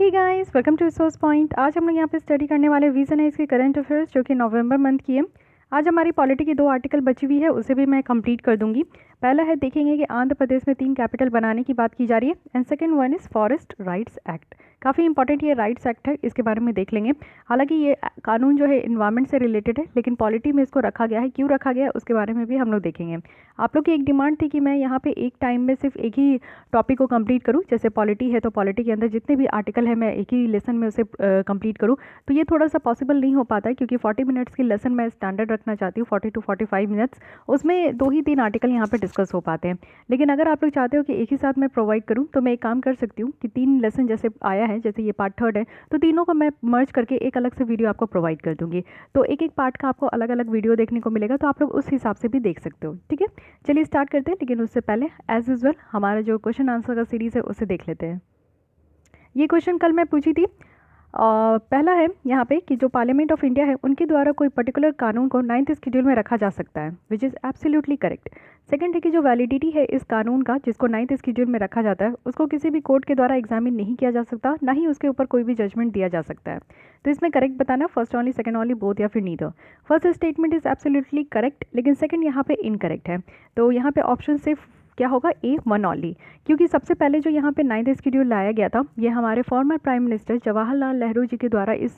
Hey guys, welcome to Resource Point. आज हम लोग यहाँ पे स्टडी करने वाले विजन है इसके करंट अफेयर्स जो कि नवंबर मंथ की है। आज हमारी पॉलिटी की 2 आर्टिकल बची हुई है, उसे भी मैं कंप्लीट कर दूंगी। पहला है, देखेंगे कि आंध्र प्रदेश में 3 कैपिटल बनाने की बात की जा रही है and second one is forest rights act. काफ़ी इंपॉर्टेंट ये राइट्स एक्ट है, इसके बारे में देख लेंगे। हालांकि ये कानून जो है इन्वायरमेंट से रिलेटेड है, लेकिन पॉलिटी में इसको रखा गया है, क्यों रखा गया है उसके बारे में भी हम लोग देखेंगे। आप लोग की एक डिमांड थी कि मैं यहाँ पे एक टाइम में सिर्फ एक ही टॉपिक को कंप्लीट करूँ। जैसे पॉलिटी है तो पॉलिटी के अंदर जितने भी आर्टिकल है मैं एक ही लेसन में उसे कंप्लीट करूँ, तो ये थोड़ा सा पॉसिबल नहीं हो पाता है क्योंकि 40 मिनट्स की लेसन मैं स्टैंडर्ड रखना चाहती हूँ, 40 to 45 मिनट्स। उसमें 2 ही 3 आर्टिकल यहाँ पे डिस्कस हो पाते हैं। लेकिन अगर आप लोग चाहते हो कि एक ही साथ मैं प्रोवाइड करूँ तो मैं एक काम कर सकती हूँ कि 3 लेसन जैसे आया है, जैसे ये पार्ट 3 है, तो तीनों को मैं मर्ज करके एक अलग से वीडियो आपको प्रोवाइड कर दूँगी। तो एक एक पार्ट का आपको अलग अलग वीडियो देखने को मिलेगा, तो आप लोग उस हिसाब से भी देख सकते हो। ठीक है, चलिए स्टार्ट करते हैं। लेकिन उससे पहले एज यूजुअल हमारा जो क्वेश्चन आंसर का सीरीज़ है उसे देख लेते हैं। ये क्वेश्चन कल मैं पूछी थी। पहला है यहाँ पे कि जो पार्लियामेंट ऑफ इंडिया है उनके द्वारा कोई पर्टिकुलर कानून को 9th शेड्यूल में रखा जा सकता है, which is absolutely correct. Second है कि जो वैलिडिटी है इस कानून का जिसको 9th शेड्यूल में रखा जाता है उसको किसी भी कोर्ट के द्वारा एग्जामिन नहीं किया जा सकता, ना ही उसके ऊपर कोई भी जजमेंट दिया जा सकता है। तो इसमें करेक्ट बताना first only, second only, both या फिर neither. First statement is absolutely correct, लेकिन सेकंड यहाँ पे इनकरेक्ट है। तो यहाँ पे ऑप्शन सिर्फ क्या होगा, ए, वन ओनली। क्योंकि सबसे पहले जो यहाँ पे 9th शेड्यूल लाया गया था, ये हमारे former prime minister Jawaharlal Nehru ji के द्वारा इस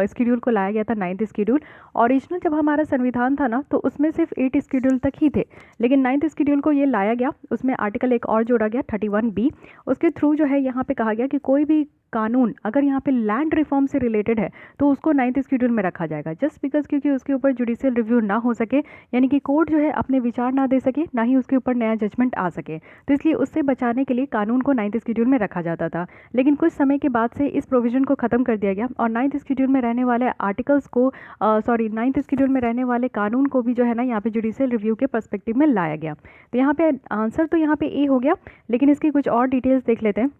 शेड्यूल को लाया गया था। 9th शेड्यूल ओरिजिनल जब हमारा संविधान था ना, तो उसमें सिर्फ 8 शेड्यूल तक ही थे, लेकिन 9th शेड्यूल को ये लाया गया, उसमें आर्टिकल एक और जोड़ा गया 31B। उसके थ्रू जो है यहाँ पे कहा गया कि कोई भी कानून अगर यहाँ पे लैंड रिफॉर्म से रिलेटेड है तो उसको 9th शेड्यूल में रखा जाएगा, जस्ट बिकॉज क्योंकि उसके ऊपर जुडिशियल रिव्यू ना हो सके, यानी कि कोर्ट जो है अपने विचार ना दे सके, ना ही उसके ऊपर नया जजमेंट आ सके। तो इसलिए उससे बचाने के लिए कानून को 9th शेड्यूल में रखा जाता था। लेकिन कुछ समय के बाद से इस प्रोविजन को ख़त्म कर दिया गया और 9th शेड्यूल में रहने वाले आर्टिकल्स को 9th शेड्यूल में रहने वाले कानून को भी जो है ना यहाँ पे जुडिशियल रिव्यू के पर्सपेक्टिव में लाया गया। तो यहाँ पे आंसर तो यहाँ पे ए हो गया, लेकिन इसकी कुछ और डिटेल्स देख लेते हैं।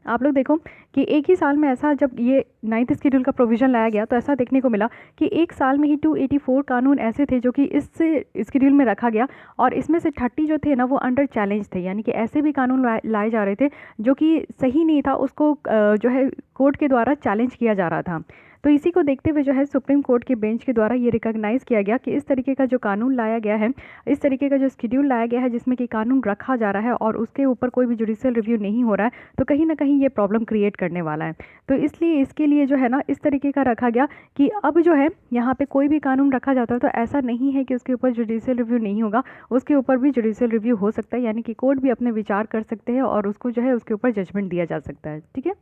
आप लोग देखो कि एक ही साल में ऐसा, जब ये 9th शेड्यूल का प्रोविज़न लाया गया तो ऐसा देखने को मिला कि एक साल में ही 284 कानून ऐसे थे जो कि इस शेड्यूल में रखा गया, और इसमें से 30 जो थे ना वो अंडर चैलेंज थे, यानी कि ऐसे भी कानून लाए जा रहे थे जो कि सही नहीं था, उसको जो है कोर्ट के द्वारा चैलेंज किया जा रहा था। तो इसी को देखते हुए जो है सुप्रीम कोर्ट के बेंच के द्वारा ये रिकॉग्नाइज़ किया गया कि इस तरीके का जो कानून लाया गया है, इस तरीके का जो शेड्यूल लाया गया है जिसमें कि कानून रखा जा रहा है और उसके ऊपर कोई भी जुडिशियल रिव्यू नहीं हो रहा है, तो कहीं ना कहीं ये प्रॉब्लम क्रिएट करने वाला है। तो इसलिए इसके लिए जो है ना इस तरीके का रखा गया कि अब जो है यहाँ पे कोई भी कानून रखा जाता है तो ऐसा नहीं है कि उसके ऊपर जुडिशियल रिव्यू नहीं होगा, उसके ऊपर भी जुडिशियल रिव्यू हो सकता है, यानी कि कोर्ट भी अपने विचार कर सकते हैं और उसको जो है उसके ऊपर जजमेंट दिया जा सकता है। ठीक है,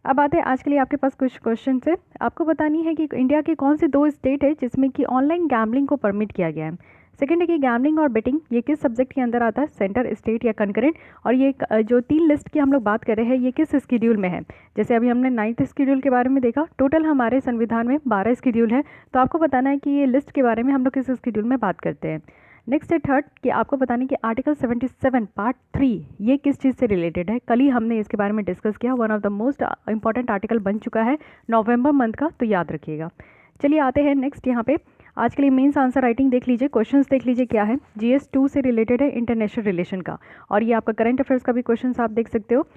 अब आते हैं आज के लिए आपके पास कुछ क्वेश्चन है। आपको बतानी है कि इंडिया के कौन से 2 स्टेट है जिसमें कि ऑनलाइन गैम्बलिंग को परमिट किया गया है। सेकंड है कि गैम्बलिंग और बेटिंग ये किस सब्जेक्ट के अंदर आता है, सेंटर, स्टेट या कंकरेंट। और ये जो 3 लिस्ट की हम लोग बात कर रहे हैं ये किस शेड्यूल में है। जैसे अभी हमने 9th शेड्यूल के बारे में देखा, टोटल हमारे संविधान में 12 शेड्यूल है, तो आपको बताना है कि ये लिस्ट के बारे में हम लोग किस शेड्यूल में बात करते हैं। नेक्स्ट है थर्ड कि आपको बताने कि आर्टिकल 77 पार्ट 3 ये किस चीज़ से रिलेटेड है। कल ही हमने इसके बारे में डिस्कस किया, one of the most important article बन चुका है नवंबर मंथ का, तो याद रखिएगा। चलिए आते हैं नेक्स्ट यहाँ पे। आज के लिए मेंस आंसर राइटिंग देख लीजिए, क्वेश्चंस देख लीजिए क्या है। GS 2 से रिलेटेड है, इंटरनेशनल रिलेशन का, और ये आपका करंट अफेयर्स का भी क्वेश्चन आप देख सकते हो।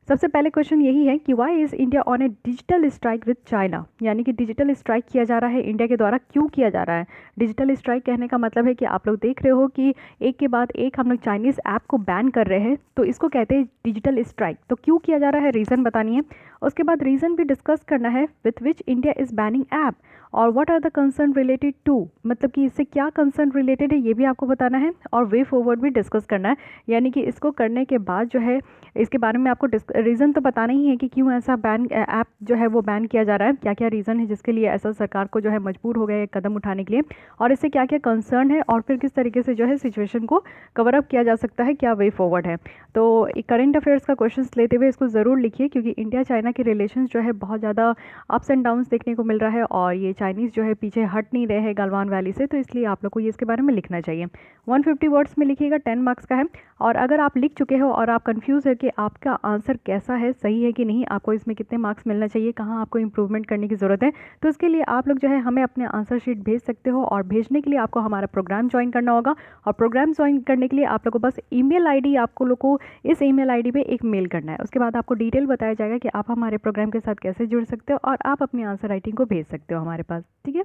सबसे पहले क्वेश्चन यही है कि why is India on a digital strike with China, यानी कि डिजिटल स्ट्राइक किया जा रहा है इंडिया के द्वारा, क्यों किया जा रहा है। डिजिटल स्ट्राइक कहने का मतलब है कि आप लोग देख रहे हो कि एक के बाद एक हम लोग चाइनीज़ ऐप को बैन कर रहे हैं, तो इसको कहते हैं डिजिटल स्ट्राइक। तो क्यों किया जा रहा है, रीज़न बतानी है। उसके बाद रीज़न भी डिस्कस करना है with which India is banning app, और what are the concern related to, मतलब कि इससे क्या कंसर्न रिलेटेड है ये भी आपको बताना है, और वे फॉरवर्ड भी डिस्कस करना है, यानी कि इसको करने के बाद जो है इसके बारे में आपको रीज़न तो बताना ही है कि क्यों ऐसा बैन ऐप जो है वो बैन किया जा रहा है, क्या क्या रीज़न है जिसके लिए ऐसा सरकार को जो है मजबूर हो गया एक कदम उठाने के लिए, और इससे क्या क्या कंसर्न है, और फिर किस तरीके से जो है सिचुएशन को कवर अप किया जा सकता है, क्या वे फॉरवर्ड है। तो करंट अफेयर्स का क्वेश्चन लेते हुए इसको ज़रूर लिखिए, क्योंकि इंडिया चाइना के रिलेशन जो है बहुत ज़्यादा अप्स एंड डाउन्स देखने को मिल रहा है, और ये चाइनीज़ जो है पीछे हट नहीं रहे हैं गलवान वैली से, तो इसलिए आप लोग को ये इसके बारे में लिखना चाहिए। 150 वर्ड्स में लिखिएगा, 10 मार्क्स का है। और अगर आप लिख चुके हो और आप कंफ्यूज है कि आपका आंसर कैसा है, सही है कि नहीं, आपको इसमें कितने मार्क्स मिलना चाहिए, कहाँ आपको इंप्रूवमेंट करने की ज़रूरत है। तो उसके लिए आप लोग जो है हमें अपने आंसर शीट भेज सकते हो, और भेजने के लिए आपको हमारा प्रोग्राम ज्वाइन करना होगा। और प्रोग्राम ज्वाइन करने के लिए आप लोग को बस ईमेल आईडी, आपको लोग को इस ईमेल आईडी पे एक मेल करना है। उसके बाद आपको डिटेल बताया जाएगा कि आप हमारे प्रोग्राम के साथ कैसे जुड़ सकते हो, और आप अपनी आंसर राइटिंग को भेज सकते हो हमारे पास, ठीक है।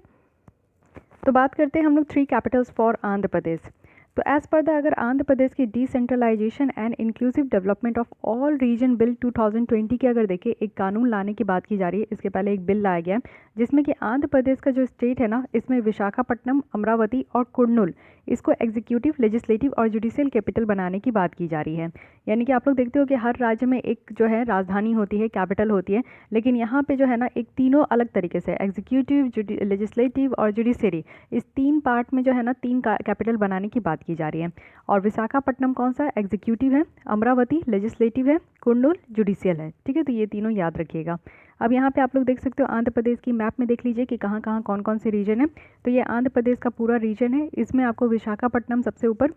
तो बात करते हैं हम लोग 3 कैपिटल्स फॉर आंध्र प्रदेश। तो एज पर द अगर आंध्र प्रदेश की decentralisation and inclusive development of all region bill 2020 की अगर देखें, एक कानून लाने की बात की जा रही है। इसके पहले एक बिल लाया गया है जिसमें कि आंध्र प्रदेश का जो स्टेट है ना, इसमें विशाखापट्टनम, अमरावती और कुर्नूल, इसको एग्जीक्यूटिव, लेजिस्लेटिव और जुडिशियल कैपिटल बनाने की बात की जा रही है। यानी कि आप लोग देखते हो कि हर राज्य में एक जो है राजधानी होती है, कैपिटल होती है, लेकिन यहाँ पे जो है ना एक तीनों अलग तरीके से एग्जीक्यूटिव, लेजिस्लेटिव और जुडिशरी, इस 3 पार्ट में जो है ना 3 कैपिटल बनाने की बात की जा रही है। और विशाखापट्टनम कौन सा एग्जीक्यूटिव है, अमरावती लेजिस्लेटिव है, कुर्नूल जुडिशियल है, ठीक है। तो ये तीनों याद रखिएगा। अब यहाँ पे आप लोग देख सकते हो आंध्र प्रदेश की मैप में देख लीजिए कि कहाँ कहाँ कौन कौन से रीजन है। तो ये आंध्र प्रदेश का पूरा रीजन है। इसमें आपको विशाखापट्टनम सबसे ऊपर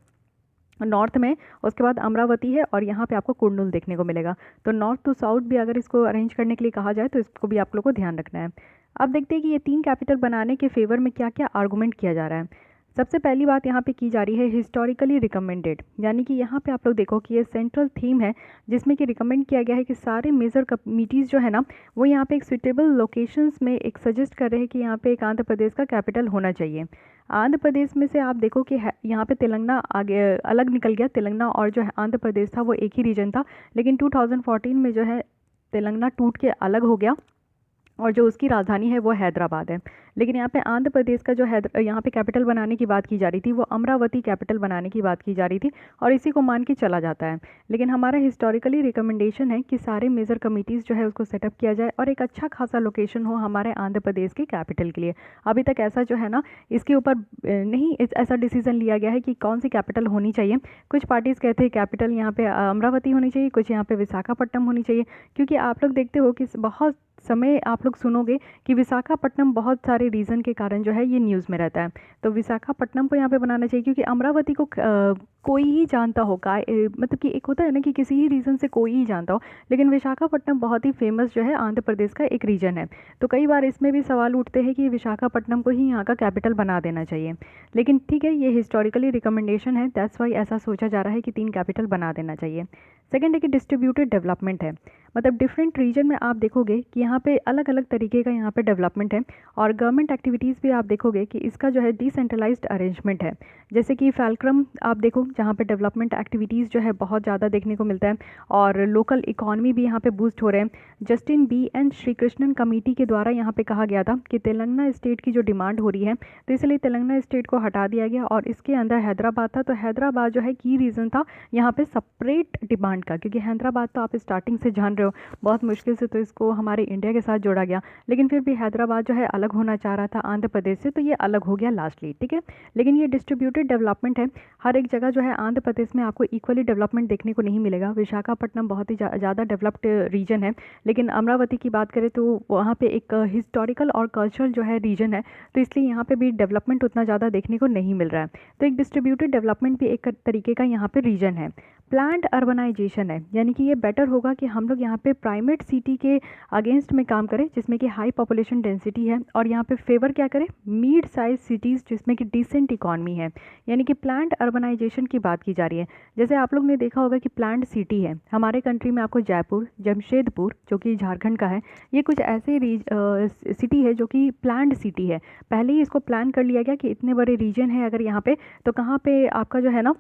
नॉर्थ में, उसके बाद अमरावती है, और यहाँ पे आपको कुर्नूल देखने को मिलेगा। तो नॉर्थ टू साउथ भी अगर इसको अरेंज करने के लिए कहा जाए तो इसको भी आप लोग को ध्यान रखना है। अब देखते हैं कि ये 3 कैपिटल बनाने के फेवर में क्या क्या आर्गूमेंट किया जा रहा है। सबसे पहली बात यहाँ पे की जा रही है हिस्टोरिकली रिकमेंडेड, यानी कि यहाँ पे आप लोग देखो कि ये सेंट्रल थीम है जिसमें कि रिकमेंड किया गया है कि सारे मेजर कमिटीज़ जो है ना, वो यहाँ पे एक सुटेबल लोकेशंस में एक सजेस्ट कर रहे हैं कि यहाँ पे एक आंध्र प्रदेश का कैपिटल होना चाहिए। आंध्र प्रदेश में से आप देखो कि यहाँ पे तेलंगाना आगे अलग निकल गया। तेलंगाना और जो है आंध्र प्रदेश था वो एक ही रीजन था, लेकिन 2014 में जो है तेलंगाना टूट के अलग हो गया, और जो उसकी राजधानी है वो हैदराबाद है। लेकिन यहाँ पे आंध्र प्रदेश का जो यहाँ पे कैपिटल बनाने की बात की जा रही थी, वो अमरावती कैपिटल बनाने की बात की जा रही थी, और इसी को मान के चला जाता है। लेकिन हमारा हिस्टोरिकली रिकमेंडेशन है कि सारे मेजर कमिटीज़ जो है उसको सेटअप किया जाए, और एक अच्छा खासा लोकेशन हो हमारे आंध्र प्रदेश के कैपिटल के लिए। अभी तक ऐसा जो है ना इसके ऊपर नहीं ऐसा डिसीजन लिया गया है कि कौन सी कैपिटल होनी चाहिए। कुछ पार्टीज़ कहते हैं कैपिटल यहाँ पे अमरावती होनी चाहिए, कुछ यहाँ पे विशाखापट्टनम होनी चाहिए, क्योंकि आप लोग देखते हो कि बहुत समय आप लोग सुनोगे कि विशाखापट्टनम बहुत सारे रीज़न के कारण जो है ये न्यूज़ में रहता है। तो विशाखापट्टनम को यहाँ पे बनाना चाहिए, क्योंकि अमरावती को कोई ही जानता होगा, मतलब कि एक होता है ना कि किसी ही रीज़न से कोई ही जानता हो, लेकिन विशाखापट्टनम बहुत ही फेमस जो है आंध्र प्रदेश का एक रीजन है। तो कई बार इसमें भी सवाल उठते हैं कि विशाखापट्टनम को ही यहाँ का कैपिटल बना देना चाहिए। लेकिन ठीक है, ये हिस्टोरिकली रिकमेंडेशन है, दैट्स वाई ऐसा सोचा जा रहा है कि 3 कैपिटल बना देना चाहिए। सेकेंड है कि डिस्ट्रीब्यूटेड डेवलपमेंट है, मतलब डिफरेंट रीजन में आप देखोगे कि यहाँ पे अलग अलग तरीके का यहाँ पे डेवलपमेंट है, और गवर्नमेंट एक्टिविटीज़ भी आप देखोगे कि इसका जो है डिसेंट्रलाइज्ड अरेंजमेंट है। जैसे कि फैलक्रम आप देखो, जहाँ पे डेवलपमेंट एक्टिविटीज़ जो है बहुत ज़्यादा देखने को मिलता है, और लोकल इकॉनमी भी यहाँ पे बूस्ट हो रहे हैं। Justice B N Shri Krishnan committee के द्वारा यहाँ पे कहा गया था कि तेलंगाना स्टेट की जो डिमांड हो रही है, तो इसलिए तेलंगाना स्टेट को हटा दिया गया, और इसके अंदर हैदराबाद था। तो हैदराबाद जो है की रीज़न था यहाँ पे सेपरेट डिमांड का, क्योंकि हैदराबाद तो आप स्टार्टिंग से जान रहे हो बहुत मुश्किल से तो इसको हमारे इंडिया के साथ जोड़ा गया, लेकिन फिर भी हैदराबाद जो है अलग होना चाह रहा था आंध्र प्रदेश से, तो ये अलग हो गया लास्टली, ठीक है। लेकिन ये डिस्ट्रीब्यूटेड डेवलपमेंट है, हर एक जगह जो है आंध्र प्रदेश में आपको इक्वली डेवलपमेंट देखने को नहीं मिलेगा। विशाखापट्टनम बहुत ही ज़्यादा डेवलप्ड रीजन है, लेकिन अमरावती की बात करें तो वहाँ पे एक हिस्टोरिकल और कल्चरल जो है रीजन है, तो इसलिए यहाँ पे भी डेवलपमेंट उतना ज़्यादा देखने को नहीं मिल रहा है। तो एक डिस्ट्रीब्यूटेड डेवलपमेंट भी एक तरीके का यहाँ पे रीजन है। प्लान्ड अर्बनाइजेशन है, यानी कि ये बेटर होगा कि हम लोग यहाँ पे प्राइमेट सिटी के अगेंस्ट में काम करें जिसमें कि हाई पॉपुलेशन डेंसिटी है, और यहाँ पे फेवर क्या करें मिड साइज सिटीज़ जिसमें कि डिसेंट इकॉनमी है, यानी कि प्लान्ड अर्बनाइजेशन की बात की जा रही है। जैसे आप लोग ने देखा होगा कि प्लान्ड सिटी है हमारे कंट्री में, आपको जयपुर, जमशेदपुर जो कि झारखंड का है, ये कुछ ऐसे सिटी है जो कि प्लान्ड सिटी है। पहले ही इसको प्लान कर लिया गया कि इतने बड़े रीजन है अगर यहाँ पे, तो कहाँ पे आपका जो है ना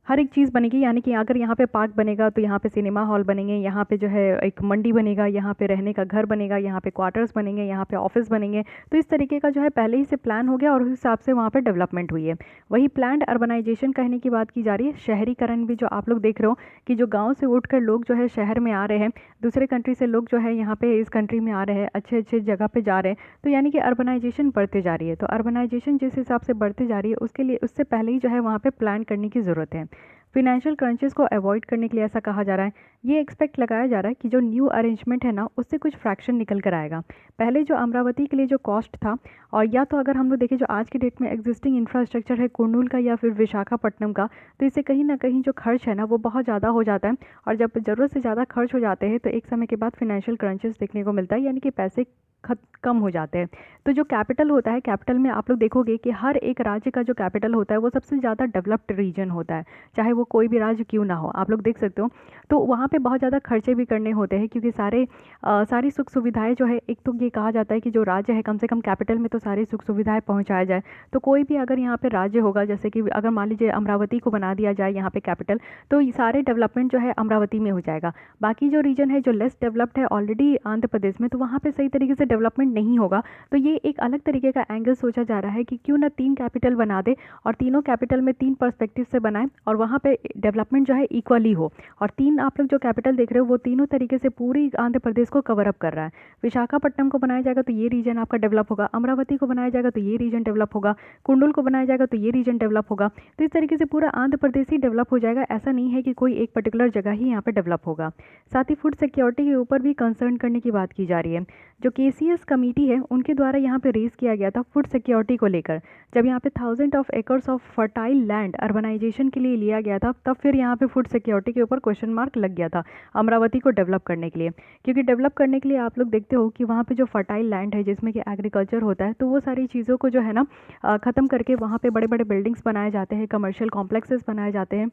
हर एक चीज़ बनेगी, यानी कि अगर यहाँ पे पार्क बनेगा तो यहाँ पे सिनेमा हॉल बनेंगे, यहाँ पे जो है एक मंडी बनेगा, यहाँ पे रहने का घर बनेगा, यहाँ पे क्वार्टर्स बनेंगे, यहाँ पे ऑफिस बनेंगे। तो इस तरीके का जो है पहले ही से प्लान हो गया और उस हिसाब से वहाँ पे डेवलपमेंट हुई है। वही प्लान्ड अर्बनाइजेशन कहने की बात की जा रही है। शहरीकरण भी जो आप लोग देख रहे हो कि जो गाँव से उठकर लोग जो है शहर में आ रहे हैं, दूसरे कंट्री से लोग जो है यहाँ पे इस कंट्री में आ रहे हैं, अच्छे अच्छे जगह पे जा रहे हैं, तो यानी कि अर्बनाइजेशन बढ़ते जा रही है। तो अर्बनाइजेशन जिस हिसाब से बढ़ती जा रही है उसके लिए उससे पहले ही जो है वहाँ पे प्लान करने की ज़रूरत है। फिनेंशियल क्रंचेस को अवॉइड करने के लिए ऐसा कहा जा रहा है। ये एक्सपेक्ट लगाया जा रहा है कि जो न्यू अरेंजमेंट है ना, उससे कुछ फ्रैक्शन निकल कर आएगा। पहले जो अमरावती के लिए जो कॉस्ट था, और या तो अगर हम लोग देखें जो आज की डेट में एग्जिस्टिंग इंफ्रास्ट्रक्चर है कुर्नूल का या फिर विशाखापट्टनम का, तो इससे कहीं ना कहीं जो खर्च है ना वो बहुत ज़्यादा हो जाता है। और जब ज़रूरत से ज़्यादा खर्च हो जाते हैं तो एक समय के बाद फिनेंशियल क्रंचेस देखने को मिलता है, यानी कि पैसे कम हो जाते हैं। तो जो कैपिटल होता है, कैपिटल में आप लोग देखोगे कि हर एक राज्य का जो कैपिटल होता है वो सबसे ज़्यादा डेवलप्ड रीजन होता है, चाहे वो कोई भी राज्य क्यों ना हो। आप लोग देख सकते हो तो वहाँ पे बहुत ज़्यादा खर्चे भी करने होते हैं, क्योंकि सारी सुख सुविधाएं जो है, एक तो ये कहा जाता है कि जो राज्य है कम से कम कैपिटल में तो सारी सुख सुविधाएं पहुँचाया जाए। तो कोई भी अगर यहाँ पे राज्य होगा, जैसे कि अगर मान लीजिए अमरावती को बना दिया जाए यहाँ पे कैपिटल, तो ये सारे डेवलपमेंट जो है अमरावती में हो जाएगा। बाकी जो रीजन है जो लेस डेवलप्ड है ऑलरेडी आंध्र प्रदेश में, तो वहाँ पे सही तरीके से डेवलपमेंट नहीं होगा। तो ये एक अलग तरीके का एंगल सोचा जा रहा है कि क्यों ना 3 कैपिटल बना दे और तीनों कैपिटल में 3 पर्सपेक्टिव से बनाए और वहाँ पे डेवलपमेंट जो है इक्वली हो। और 3 आप लोग जो कैपिटल देख रहे हो वो तीनों तरीके से पूरी आंध्र प्रदेश को कवर अप कर रहा है। विशाखापट्टनम को बनाया जाएगा तो ये रीजन आपका डेवलप होगा, अमरावती को बनाया जाएगा तो ये रीजन डेवलप होगा, कुंडल को बनाया जाएगा तो ये रीजन डेवलप होगा। तो इस तरीके से पूरा आंध्र प्रदेश ही डेवलप हो जाएगा। ऐसा नहीं है कि कोई एक पर्टिकुलर जगह ही यहाँ पे डेवलप होगा। साथ ही फूड सिक्योरिटी के ऊपर भी कंसर्न करने की बात की जा रही है। जो केसीएस कमेटी है उनके द्वारा यहाँ पे रेज किया गया था फूड सिक्योरिटी को लेकर, जब यहाँ पे 1000 of acres of fertile land urbanisation के लिए लिया गया था, तब फिर यहाँ पे फूड सिक्योरिटी के ऊपर क्वेश्चन मार्क लग गया था अमरावती को डेवलप करने के लिए। क्योंकि डेवलप करने के लिए आप लोग देखते हो कि वहाँ पे जो फर्टाइल लैंड है जिसमें कि एग्रीकल्चर होता है, तो वो सारी चीज़ों को जो है ना ख़त्म करके वहाँ पे बड़े बड़े बिल्डिंग्स बनाए जाते हैं, कमर्शियल कॉम्प्लेक्सेस बनाए जाते हैं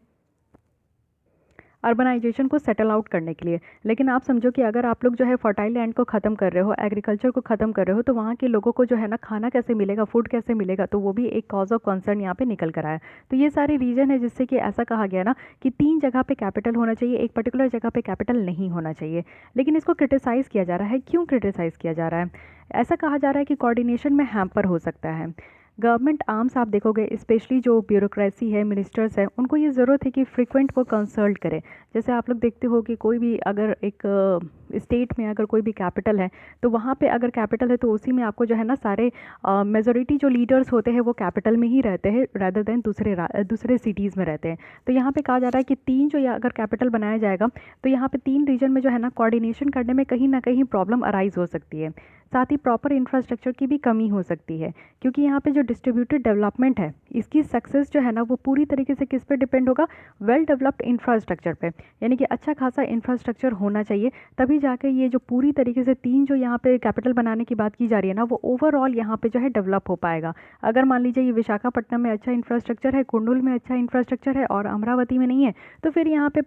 अर्बनाइजेशन को सेटल आउट करने के लिए। लेकिन आप समझो कि अगर आप लोग जो है फर्टाइल लैंड को ख़त्म कर रहे हो, एग्रीकल्चर को ख़त्म कर रहे हो, तो वहाँ के लोगों को जो है ना खाना कैसे मिलेगा, फूड कैसे मिलेगा, तो वो भी एक कॉज ऑफ कंसर्न यहाँ पे निकल कर आया। तो ये सारे रीजन है जिससे कि ऐसा कहा गया ना कि 3 जगह पे कैपिटल होना चाहिए, एक पर्टिकुलर जगह पे कैपिटल नहीं होना चाहिए। लेकिन इसको क्रिटिसाइज़ किया जा रहा है। क्यों क्रिटिसाइज़ किया जा रहा है? ऐसा कहा जा रहा है कि कोऑर्डिनेशन में हैम्पर हो सकता है। गवर्नमेंट आर्म्स आप देखोगे, स्पेशली जो ब्यूरोक्रेसी है, मिनिस्टर्स है, उनको ये ज़रूरत है कि फ्रीक्वेंट वो कंसल्ट करें। जैसे आप लोग देखते हो कि कोई भी अगर एक स्टेट में अगर कोई भी कैपिटल है, तो वहाँ पे अगर कैपिटल है तो उसी में आपको जो है ना सारे मेजॉरिटी जो लीडर्स होते हैं वो कैपिटल में ही रहते हैं रैदर देन दूसरे सिटीज़ में रहते हैं। तो यहाँ पे कहा जा रहा है कि 3 जो अगर कैपिटल बनाया जाएगा तो यहाँ पे 3 रीजन में जो है ना कोऑर्डिनेशन करने में कहीं ना कहीं प्रॉब्लम अराइज हो सकती है। साथ ही प्रॉपर इंफ्रास्ट्रक्चर की भी कमी हो सकती है, क्योंकि यहाँ पे जो डिस्ट्रीब्यूटेड डेवलपमेंट है इसकी सक्सेस जो है ना वो पूरी तरीके से किस पे डिपेंड होगा? वेल डेवलप्ड इंफ्रास्ट्रक्चर पे। यानी कि अच्छा खासा इंफ्रास्ट्रक्चर होना चाहिए, तभी जाकर ये जो पूरी तरीके से 3 जो यहाँ पे कैपिटल बनाने की बात की जा रही है ना, वो ओवरऑल यहाँ पे जो है डेवलप हो पाएगा। अगर मान लीजिए ये विशाखापट्टनम में अच्छा इंफ्रास्ट्रक्चर है, कुंडल में अच्छा इंफ्रास्ट्रक्चर है और अमरावती में नहीं है, तो फिर यहाँ पे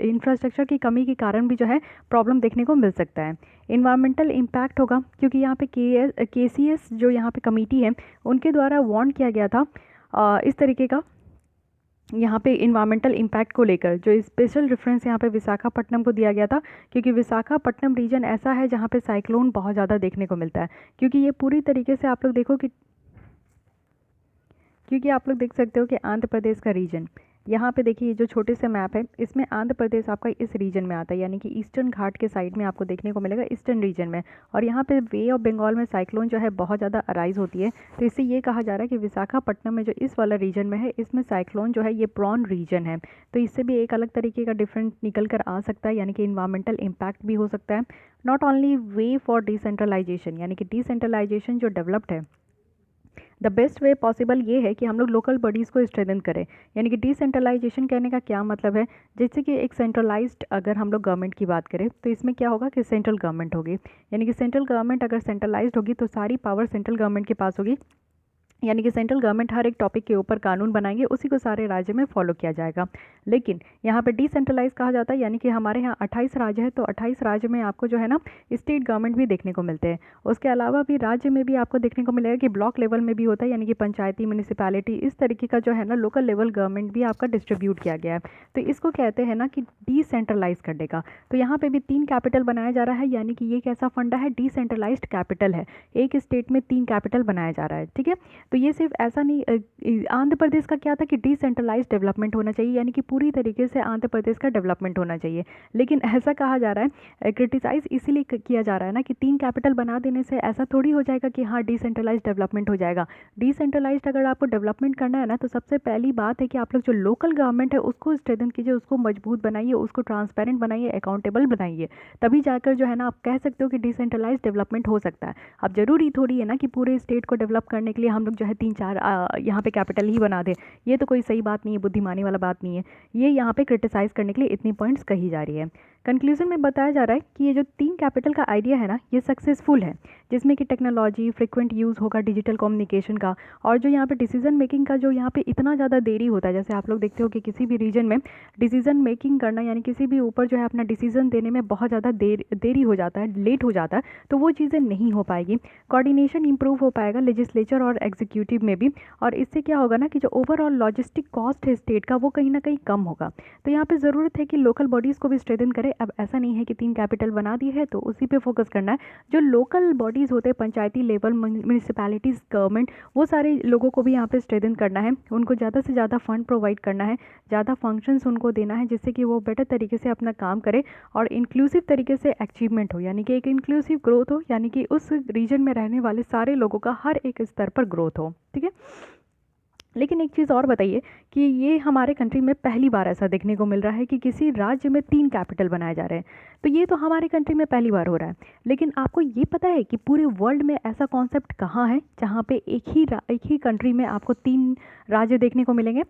इंफ्रास्ट्रक्चर की कमी के कारण भी जो है प्रॉब्लम देखने को मिल सकता है। इन्वायरमेंटल इम्पैक्ट होगा, क्योंकि यहाँ पे केसीएस जो यहाँ पे कमेटी है उनके द्वारा वार्न किया गया था इस तरीके का यहाँ पे इन्वायरमेंटल इम्पैक्ट को लेकर, जो स्पेशल रेफरेंस यहाँ पे विशाखापट्टनम को दिया गया था, क्योंकि विशाखापट्टनम रीजन ऐसा है जहाँ पे साइक्लोन बहुत ज़्यादा देखने को मिलता है। क्योंकि ये पूरी तरीके से आप लोग देखो कि क्योंकि आप लोग देख सकते हो कि आंध्र प्रदेश का रीजन यहाँ पे देखिए, ये जो छोटे से मैप है इसमें आंध्र प्रदेश आपका इस रीजन में आता है, यानी कि ईस्टर्न घाट के साइड में आपको देखने को मिलेगा, ईस्टर्न रीजन में। और यहाँ पे वे ऑफ बंगाल में साइक्लोन जो है बहुत ज़्यादा अराइज होती है। तो इससे ये कहा जा रहा है कि विशाखापट्टनम में जो इस वाला रीजन में है, इसमें साइक्लोन जो है ये प्रॉन रीजन है। तो इससे भी एक अलग तरीके का डिफरेंट निकल कर आ सकता है, यानी कि इन्वायरमेंटल इम्पैक्ट भी हो सकता है। Not only way for decentralisation, यानी कि डिसेंट्रलाइजेशन जो डेवलप्ड है, द बेस्ट वे पॉसिबल ये है कि हम लोग लोकल बॉडीज़ को स्ट्रेंथन करें। यानी कि डिसेंट्रलाइजेशन कहने का क्या मतलब है? जैसे कि एक सेंट्रलाइज्ड अगर हम लोग गवर्नमेंट की बात करें तो इसमें क्या होगा कि सेंट्रल गवर्नमेंट होगी, यानी कि सेंट्रल गवर्नमेंट अगर सेंट्रलाइज्ड होगी तो सारी पावर सेंट्रल गवर्नमेंट के पास होगी। यानी कि सेंट्रल गवर्नमेंट हर एक टॉपिक के ऊपर कानून बनाएंगे, उसी को सारे राज्य में फॉलो किया जाएगा। लेकिन यहाँ पे डिसेंट्रलाइज कहा जाता है, यानी कि हमारे यहाँ 28 राज्य है, तो 28 राज्य में आपको जो है ना स्टेट गवर्नमेंट भी देखने को मिलते हैं। उसके अलावा भी राज्य में भी आपको देखने को मिलेगा कि ब्लॉक लेवल में भी होता है, यानी कि पंचायती, म्यूनिसिपैलिटी, इस तरीके का जो है ना लोकल लेवल गवर्नमेंट भी आपका डिस्ट्रीब्यूट किया गया है। तो इसको कहते हैं ना कि डिसेंट्रलाइज करने का। तो यहाँ पे भी 3 कैपिटल बनाया जा रहा है, यानी कि ये कैसा फंडा है? डिसेंट्रलाइज्ड कैपिटल है, एक स्टेट में 3 कैपिटल बनाया जा रहा है। ठीक है, तो ये सिर्फ ऐसा नहीं, आंध्र प्रदेश का क्या था कि डिसेंट्रलाइज डेवलपमेंट होना चाहिए, यानी कि पूरी तरीके से आंध्र प्रदेश का डेवलपमेंट होना चाहिए। लेकिन ऐसा कहा जा रहा है, क्रिटिसाइज इसीलिए किया जा रहा है ना कि 3 कैपिटल बना देने से ऐसा थोड़ी हो जाएगा कि हाँ डिसेंट्रलाइज डेवलपमेंट हो जाएगा। डिसेंट्रलाइज्ड अगर आपको डेवलपमेंट करना है ना, तो सबसे पहली बात है कि आप लोग जो लोकल गवर्नमेंट है उसको स्ट्रेंथन कीजिए, उसको मजबूत बनाइए, उसको ट्रांसपेरेंट बनाइए, अकाउंटेबल बनाइए, तभी जाकर जो है ना आप कह सकते हो कि डिसेंट्रलाइज डेवलपमेंट हो सकता है। अब जरूरी थोड़ी है ना कि पूरे स्टेट को डेवलप करने के लिए हम लोग जो है 3-4 यहाँ पे कैपिटल ही बना दे। ये तो कोई सही बात नहीं है, बुद्धिमानी वाला बात नहीं है। ये यहाँ पे क्रिटिसाइज करने के लिए इतनी पॉइंट्स कही जा रही है। कंक्लूजन में बताया जा रहा है कि ये जो 3 कैपिटल का आइडिया है ना, ये सक्सेसफुल है, जिसमें कि टेक्नोलॉजी फ्रिक्वेंट यूज़ होगा डिजिटल कम्युनिकेशन का, और जो यहाँ पे डिसीजन मेकिंग का जो यहाँ पे इतना ज़्यादा देरी होता है, जैसे आप लोग देखते हो कि किसी भी रीजन में डिसीजन मेकिंग करना, यानी किसी भी ऊपर जो है अपना डिसीजन देने में बहुत ज़्यादा देरी हो जाता है, लेट हो जाता है, तो वो चीज़ें नहीं हो पाएगी। कोऑर्डिनेशन इंप्रूव हो पाएगा लेजिस्लेचर और एग्जीक्यूटिव में भी, और इससे क्या होगा ना कि जो ओवरऑल लॉजिस्टिक कॉस्ट है स्टेट का वो कहीं ना कहीं कम होगा। तो यहाँ पे ज़रूरत है कि लोकल बॉडीज़ को भी स्ट्रेंथन करें। अब ऐसा नहीं है कि 3 कैपिटल बना दी है तो उसी पे फोकस करना है। जो लोकल बॉडीज़ होते हैं, पंचायती लेवल, म्यूनिसिपैलिटीज़, गवर्नमेंट, वो सारे लोगों को भी यहाँ पे स्ट्रेंथन करना है, उनको ज़्यादा से ज़्यादा फंड प्रोवाइड करना है, ज़्यादा फंक्शंस उनको देना है, जिससे कि वो बेटर तरीके से अपना काम करे और इंक्लूसिव तरीके से अचीवमेंट हो, यानी कि एक इंक्लूसिव ग्रोथ हो, यानी कि उस रीजन में रहने वाले सारे लोगों का हर एक स्तर पर ग्रोथ हो। ठीक है। लेकिन एक चीज़ और बताइए कि ये हमारे कंट्री में पहली बार ऐसा देखने को मिल रहा है कि किसी राज्य में 3 कैपिटल बनाए जा रहे हैं। तो ये तो हमारे कंट्री में पहली बार हो रहा है। लेकिन आपको ये पता है कि पूरे वर्ल्ड में ऐसा कॉन्सेप्ट कहाँ है जहाँ पे एक ही कंट्री में आपको 3 राज्य देखने को मिलेंगे?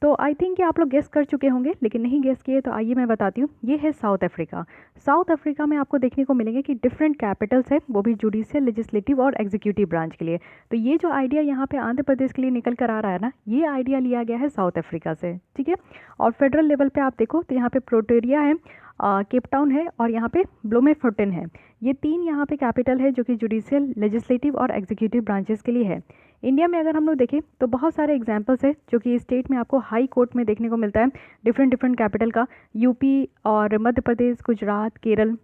तो आई थिंक कि आप लोग गेस कर चुके होंगे, लेकिन नहीं गेस किए तो आइए मैं बताती हूँ। ये है साउथ अफ्रीका। साउथ अफ्रीका में आपको देखने को मिलेंगे कि डिफरेंट कैपिटल्स है, वो भी जुडिशियल, लेजिस्लेटिव और एग्जीक्यूटिव ब्रांच के लिए। तो ये जो आइडिया यहाँ पे आंध्र प्रदेश के लिए निकल कर आ रहा है ना, ये आइडिया लिया गया है साउथ अफ्रीका से। ठीक है। और फेडरल लेवल पे आप देखो तो यहाँ पे प्रोटोरिया है, केप टाउन है, और यहाँ पे ब्लोमेफोर्टेन है। ये 3 यहाँ पे कैपिटल है जो कि जुडिशियल, लेजिस्लेटिव और एग्जीक्यूटिव ब्रांचेस के लिए है। इंडिया में अगर हम लोग देखें तो बहुत सारे एग्जांपल्स है जो कि स्टेट में आपको हाई कोर्ट में देखने को मिलता है, डिफरेंट कैपिटल का, यूपी और मध्य प्रदेश, गुजरात, केरल।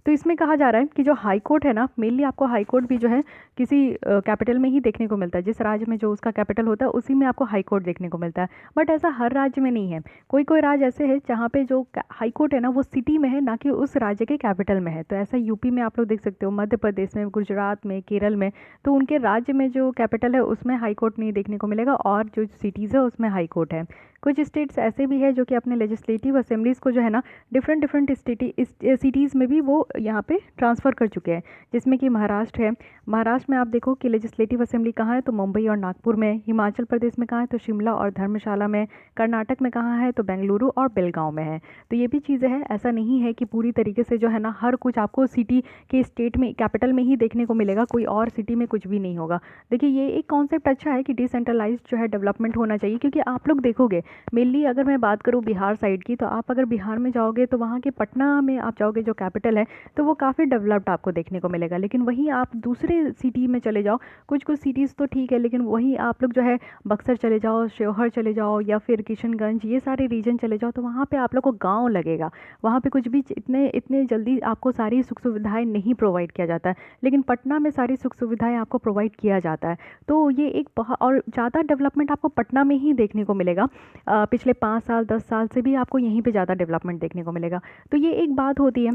तो इसमें कहा जा रहा है कि जो हाई कोर्ट है ना, मेनली आपको हाई कोर्ट भी जो है किसी कैपिटल में ही देखने को मिलता है। जिस राज्य में जो उसका कैपिटल होता है उसी में आपको हाई कोर्ट देखने को मिलता है, बट ऐसा हर राज्य में नहीं है। कोई कोई राज्य ऐसे है जहाँ पे जो हाई कोर्ट है ना वो सिटी में है, ना कि उस राज्य के कैपिटल में है। तो ऐसा यूपी में आप लोग देख सकते हो, मध्य प्रदेश में, गुजरात में, केरल में। तो उनके राज्य में जो कैपिटल है उसमें हाई कोर्ट नहीं देखने को मिलेगा, और जो सिटीज़ है उसमें हाई कोर्ट है। कुछ स्टेट्स ऐसे भी है जो कि अपने लेजिस्लेटिव असेंबलीज़ को जो है ना डिफरेंट सिटीज़ में भी वो यहाँ पे ट्रांसफ़र कर चुके हैं, जिसमें कि महाराष्ट्र है। महाराष्ट्र में आप देखो कि लेजिस्लेटिव असेंबली कहाँ है, तो मुंबई और नागपुर में। हिमाचल प्रदेश में कहाँ है, तो शिमला और धर्मशाला में। कर्नाटक में कहाँ है, तो बेंगलुरु और बेलगांव में है। तो ये भी चीज़ें हैं, ऐसा नहीं है कि पूरी तरीके से जो है ना हर कुछ आपको सिटी के स्टेट में कैपिटल में ही देखने को मिलेगा, कोई और सिटी में कुछ भी नहीं होगा। देखिए ये एक कॉन्सेप्ट अच्छा है कि डिसेंट्रलाइज जो है डेवलपमेंट होना चाहिए, क्योंकि आप लोग देखोगे मेनली अगर मैं बात करूँ बिहार साइड की, तो आप अगर बिहार में जाओगे तो वहाँ के पटना में आप जाओगे जो कैपिटल है, तो वो काफ़ी डेवलप्ड आपको देखने को मिलेगा। लेकिन वहीं आप दूसरे सिटी में चले जाओ, कुछ सिटीज़ तो ठीक है, लेकिन वहीं आप लोग जो है बक्सर चले जाओ, शिवहर चले जाओ, या फिर किशनगंज, ये सारे रीजन चले जाओ, तो वहाँ पे आप लोग को गांव लगेगा। वहाँ पे कुछ भी इतने जल्दी आपको सारी सुख सुविधाएं नहीं प्रोवाइड किया जाता है, लेकिन पटना में सारी सुख सुविधाएं आपको प्रोवाइड किया जाता है। तो ये एक बहुत और ज़्यादा डेवलपमेंट आपको पटना में ही देखने को मिलेगा। पिछले 5 साल 10 साल से भी आपको यहीं पे ज़्यादा डेवलपमेंट देखने को मिलेगा। तो ये एक बात होती है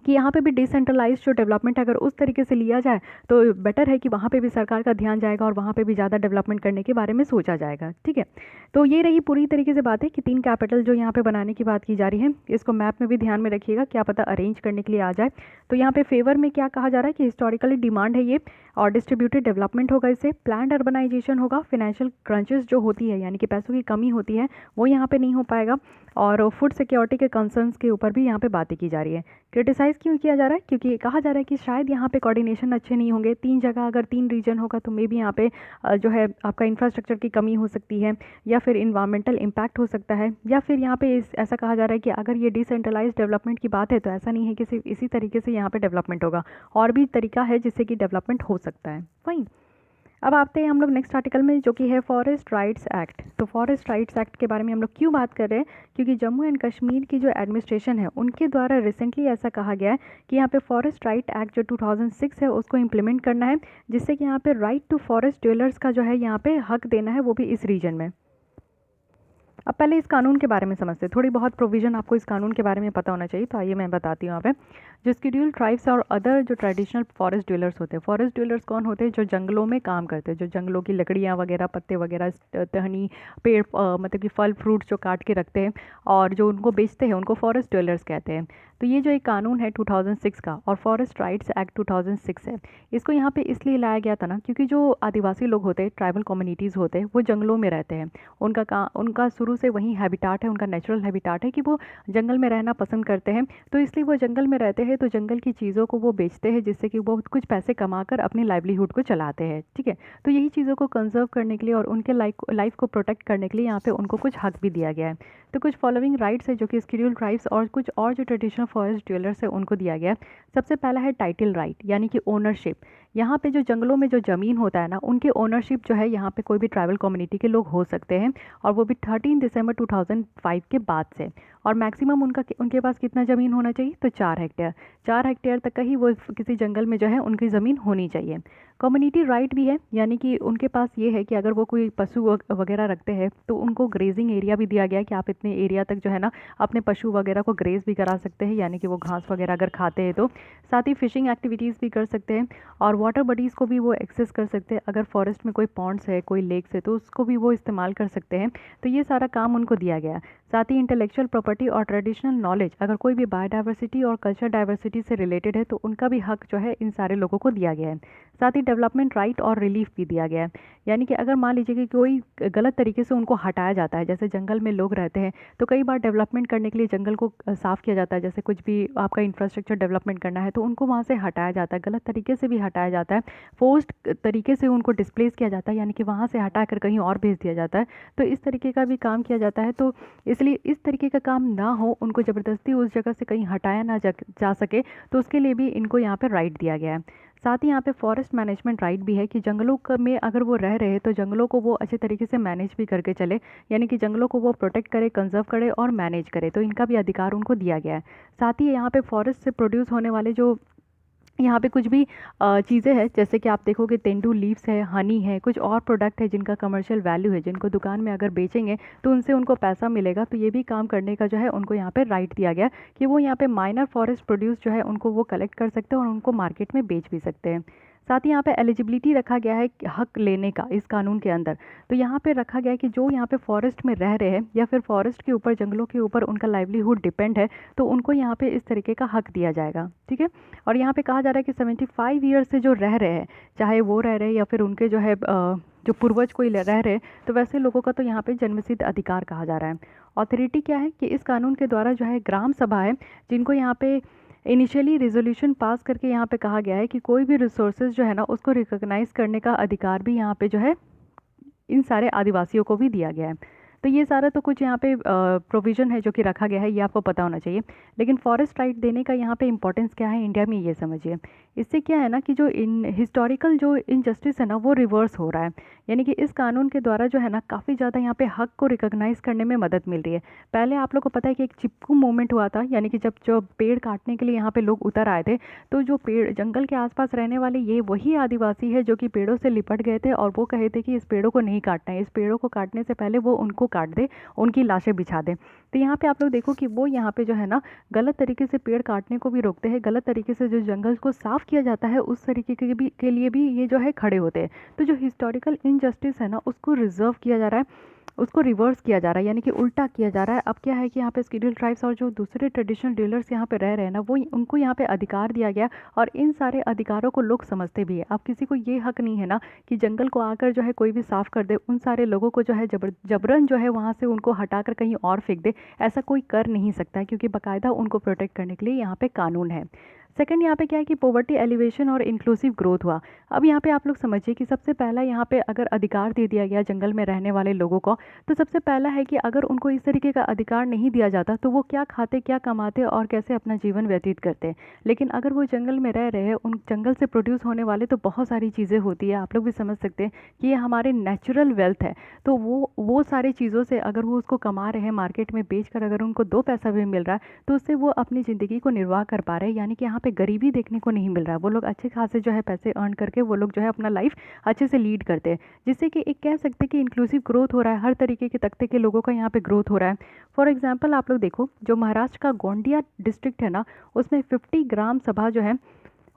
कि यहाँ पे भी डिसेंट्रलाइज जो डेवलपमेंट अगर उस तरीके से लिया जाए तो बेटर है कि वहाँ पे भी सरकार का ध्यान जाएगा और वहाँ पे भी ज़्यादा डेवलपमेंट करने के बारे में सोचा जाएगा। ठीक है। तो ये रही पूरी तरीके से बात है कि 3 कैपिटल जो यहाँ पे बनाने की बात की जा रही है, इसको मैप में भी ध्यान में रखिएगा, क्या पता अरेंज करने के लिए आ जाए। तो यहाँ पे फेवर में क्या कहा जा रहा है कि हिस्टोरिकली डिमांड है ये, और डिस्ट्रीब्यूटेड डेवलपमेंट होगा, इससे प्लान्ड अर्बनाइजेशन होगा, फाइनेंशियल क्रंचेस जो होती है यानी कि पैसों की कमी होती है वो यहाँ पे नहीं हो पाएगा, और फूड सिक्योरिटी के कंसर्न्स के ऊपर भी यहाँ पे बातें की जा रही है। क्रिटिसाइज़ क्यों किया जा रहा है? क्योंकि कहा जा रहा है कि शायद यहाँ पे कोऑर्डिनेशन अच्छे नहीं होंगे। 3 जगह अगर 3 रीजन होगा तो मे बी यहाँ पे जो है आपका इंफ्रास्ट्रक्चर की कमी हो सकती है, या फिर इन्वायरमेंटल इम्पैक्ट हो सकता है, या फिर यहाँ पे ऐसा कहा जा रहा है कि अगर ये डिसेंट्रलाइज डेवलपमेंट की बात है तो ऐसा नहीं है कि सिर्फ इसी तरीके से यहाँ पे डेवलपमेंट होगा, और भी तरीका है जिससे कि डेवलपमेंट हो सकता है। फाइन। अब आते हैं हम लोग नेक्स्ट आर्टिकल में, जो कि है फॉरेस्ट राइट्स एक्ट। तो फॉरेस्ट राइट्स एक्ट के बारे में हम लोग क्यों बात कर रहे हैं, क्योंकि जम्मू एंड कश्मीर की जो एडमिनिस्ट्रेशन है उनके द्वारा रिसेंटली ऐसा कहा गया है कि यहाँ पे फॉरेस्ट राइट एक्ट जो 2006 है उसको इम्प्लीमेंट करना है, जिससे कि यहाँ पे राइट टू फॉरेस्ट ड्वेलर्स का जो है यहाँ पे हक देना है, वो भी इस रीजन में। अब पहले इस कानून के बारे में समझते हैं, थोड़ी बहुत प्रोविज़न आपको इस कानून के बारे में पता होना चाहिए। तो आइए मैं बताती हूँ। यहाँ पे जो शेड्यूल्ड ट्राइब्स और अदर जो ट्रेडिशनल फॉरेस्ट ड्वेलर्स होते हैं, फॉरेस्ट ड्वेलर्स कौन होते हैं, जो जंगलों में काम करते हैं, जो जंगलों की लकड़ियाँ वगैरह, पत्ते वगैरह, टहनी, पेड़, मतलब कि फल फ्रूट जो काट के रखते हैं और जो उनको बेचते हैं, उनको फॉरेस्ट ड्वेलर्स कहते हैं। तो ये जो एक कानून है 2006 का, और फॉरेस्ट राइट्स एक्ट 2006 है, इसको यहाँ पे इसलिए लाया गया था ना, क्योंकि जो आदिवासी लोग होते हैं, ट्राइबल कम्युनिटीज़ होते हैं, वो जंगलों में रहते हैं। उनका शुरू से वही हैबिटाट है, उनका नेचुरल हैबिटाट है कि वो जंगल में रहना पसंद करते हैं। तो इसलिए वो जंगल में रहते हैं, तो जंगल की चीज़ों को वो बेचते हैं, जिससे कि वो कुछ पैसे कमाकर अपनी लाइवलीहुड को चलाते हैं। ठीक है, तो यही चीज़ों को कंजर्व करने के लिए और उनके लाइफ को प्रोटेक्ट करने के लिए यहाँ पे उनको कुछ हक भी दिया गया है। तो कुछ फॉलोइंग राइट्स है जो कि शेड्यूल्ड ट्राइब्स और कुछ और जो ट्रेडिशनल फॉरेस्ट ड्वेलर्स है उनको दिया गया है। सबसे पहला है टाइटल राइट, यानी कि ओनरशिप। यहाँ पे जो जंगलों में जो ज़मीन होता है ना, उनके ओनरशिप जो है यहाँ पे कोई भी ट्राइबल कम्युनिटी के लोग हो सकते हैं, और वो भी 13 दिसंबर 2005 के बाद से। और मैक्सिमम उनके पास कितना ज़मीन होना चाहिए, तो 4 हेक्टेयर। 4 हेक्टेयर तक का ही वो किसी जंगल में जो है उनकी ज़मीन होनी चाहिए। कम्युनिटी राइट भी है, यानी कि उनके पास ये है कि अगर वो कोई पशु वगैरह रखते हैं तो उनको ग्रेजिंग एरिया भी दिया गया है कि आप इतने एरिया तक जो है ना अपने पशु वगैरह को ग्रेज भी करा सकते हैं, यानी कि वो घास वगैरह अगर खाते हैं तो। साथ ही फिशिंग एक्टिविटीज़ भी कर सकते हैं, और वाटर बॉडीज़ को भी वो एक्सेस कर सकते हैं। अगर फॉरेस्ट में कोई पॉन्ड्स है, कोई लेक्स है, तो उसको भी वो इस्तेमाल कर सकते हैं। तो ये सारा काम उनको दिया गया है। साथ ही इंटेलेक्चुअल प्रॉपर्टी और ट्रेडिशनल नॉलेज, अगर कोई भी बायोडाइवर्सिटी और कल्चर डाइवर्सिटी से रिलेटेड है तो उनका भी हक जो है इन सारे लोगों को दिया गया है। साथ ही डेवलपमेंट राइट और रिलीफ भी दिया गया है, यानी कि अगर मान लीजिए कि कोई गलत तरीके से उनको हटाया जाता है, जैसे जंगल में लोग रहते हैं तो कई बार डेवलपमेंट करने के लिए जंगल को साफ़ किया जाता है, जैसे कुछ भी आपका इंफ्रास्ट्रक्चर डेवलपमेंट करना है तो उनको वहाँ से हटाया जाता है, गलत तरीके से भी हटाया जाता है, फोर्स्ड तरीके से उनको डिस्प्लेस किया जाता है, यानी कि वहाँ से हटा कर कहीं और भेज दिया जाता है। तो इस तरीके का भी काम किया जाता है। तो इसलिए इस तरीके का काम ना हो, उनको ज़बरदस्ती उस जगह से कहीं हटाया ना जा सके, तो उसके लिए भी इनको यहाँ पर राइट दिया गया है। साथ ही यहाँ पे फॉरेस्ट मैनेजमेंट राइट भी है कि जंगलों में अगर वो रह रहे हैं तो जंगलों को वो अच्छे तरीके से मैनेज भी करके चले, यानी कि जंगलों को वो प्रोटेक्ट करे, कंजर्व करे और मैनेज करे। तो इनका भी अधिकार उनको दिया गया है। साथ ही यहाँ पे फॉरेस्ट से प्रोड्यूस होने वाले जो यहाँ पे कुछ भी चीज़ें हैं, जैसे कि आप देखोगे तेंदू लीव्स है, हनी है, कुछ और प्रोडक्ट है जिनका कमर्शियल वैल्यू है, जिनको दुकान में अगर बेचेंगे तो उनसे उनको पैसा मिलेगा। तो ये भी काम करने का जो है उनको यहाँ पे राइट दिया गया कि वो यहाँ पे माइनर फॉरेस्ट प्रोड्यूस जो है उनको वो कलेक्ट कर सकते हैं और उनको मार्केट में बेच भी सकते हैं। साथ ही यहाँ पे एलिजिबिलिटी रखा गया है हक लेने का इस कानून के अंदर। तो यहाँ पे रखा गया है कि जो यहाँ पे फॉरेस्ट में रह रहे हैं या फिर फॉरेस्ट के ऊपर, जंगलों के ऊपर उनका लाइवलीहुड डिपेंड है, तो उनको यहाँ पे इस तरीके का हक दिया जाएगा। ठीक है, और यहाँ पे कहा जा रहा है कि 75 ईयर से जो रह रहे हैं, चाहे वो रह रहे हैं या फिर उनके जो है जो पूर्वज कोई रह रहे हैं, तो वैसे लोगों का तो यहाँ पे जन्मसिद्ध अधिकार कहा जा रहा है। ऑथोरिटी क्या है कि इस कानून के द्वारा जो है ग्राम सभा है, जिनको यहाँ पे इनिशियली रेजोल्यूशन पास करके यहाँ पे कहा गया है कि कोई भी रिसोर्सेज जो है ना उसको रिकॉग्नाइज करने का अधिकार भी यहाँ पे जो है इन सारे आदिवासियों को भी दिया गया है। तो ये सारा तो कुछ यहाँ पे प्रोविज़न है जो कि रखा गया है, ये आपको पता होना चाहिए। लेकिन फॉरेस्ट राइट देने का यहाँ पे इंपॉर्टेंस क्या है इंडिया में, ये समझिए। इससे क्या है ना कि जो हिस्टोरिकल जो इनजस्टिस है ना वो रिवर्स हो रहा है, यानी कि इस कानून के द्वारा जो है ना काफ़ी ज़्यादा यहाँ पे हक को रिकॉग्नाइज करने में मदद मिल रही है। पहले आप लोग को पता है कि एक चिपकू मूवमेंट हुआ था, यानी कि जब जो पेड़ काटने के लिए यहाँ पे लोग उतर आए थे, तो जो पेड़ जंगल के आसपास रहने वाले ये वही आदिवासी है जो कि पेड़ों से लिपट गए थे और वो कहे थे कि इस पेड़ों को नहीं काटना है, इस पेड़ों को काटने से पहले वो उनको काट दे, उनकी लाशें बिछा दें। तो यहाँ पे आप लोग देखो कि वो यहाँ पे जो है ना गलत तरीके से पेड़ काटने को भी रोकते हैं, गलत तरीके से जो जंगल को साफ़ किया जाता है उस तरीके के लिए भी ये जो है खड़े होते हैं। तो जो हिस्टोरिकल इनजस्टिस है ना उसको रिजर्व किया जा रहा है, उसको रिवर्स किया जा रहा है, यानी कि उल्टा किया जा रहा है। अब क्या है कि यहाँ पे शेड्यूल्ड ट्राइब्स और जो दूसरे ट्रेडिशनल डीलर्स यहाँ पे रह रहे हैं ना, वो उनको यहाँ पे अधिकार दिया गया और इन सारे अधिकारों को लोग समझते भी है। अब किसी को ये हक नहीं है ना कि जंगल को आकर जो है कोई भी साफ़ कर दे, उन सारे लोगों को जो है जबरन जो है वहाँ से उनको हटाकर कहीं और फेंक दे, ऐसा कोई कर नहीं सकता है, क्योंकि बाकायदा उनको प्रोटेक्ट करने के लिए यहाँ पे कानून है। सेकंड यहाँ पे क्या है कि पॉवर्टी एलिवेशन और इंक्लूसिव ग्रोथ हुआ। अब यहाँ पे आप लोग समझिए कि सबसे पहला यहाँ पे अगर अधिकार दे दिया गया जंगल में रहने वाले लोगों को, तो सबसे पहला है कि अगर उनको इस तरीके का अधिकार नहीं दिया जाता तो वो क्या खाते, क्या कमाते और कैसे अपना जीवन व्यतीत करते। लेकिन अगर वो जंगल में रह रहे हैं, उन जंगल से प्रोड्यूस होने वाले तो बहुत सारी चीज़ें होती है, आप लोग भी समझ सकते हैं कि ये हमारे नेचुरल वेल्थ है। तो वो सारी चीज़ों से अगर वो उसको कमा रहे हैं, मार्केट में बेचकर अगर उनको दो पैसा भी मिल रहा है, तो उससे वो अपनी ज़िंदगी को निर्वाह कर पा रहे हैं। यानी कि यहाँ पे गरीबी देखने को नहीं मिल रहा है। वो लोग अच्छे खासे जो है पैसे अर्न करके वो लोग जो है अपना लाइफ अच्छे से लीड करते हैं, जिससे कि एक कह सकते हैं कि इंक्लूसिव ग्रोथ हो रहा है। हर तरीके के तख्ते के लोगों का यहाँ पे ग्रोथ हो रहा है। फॉर एग्जाम्पल आप लोग देखो, जो महाराष्ट्र का गोंडिया डिस्ट्रिक्ट है ना, उसमें 50 ग्राम सभा जो है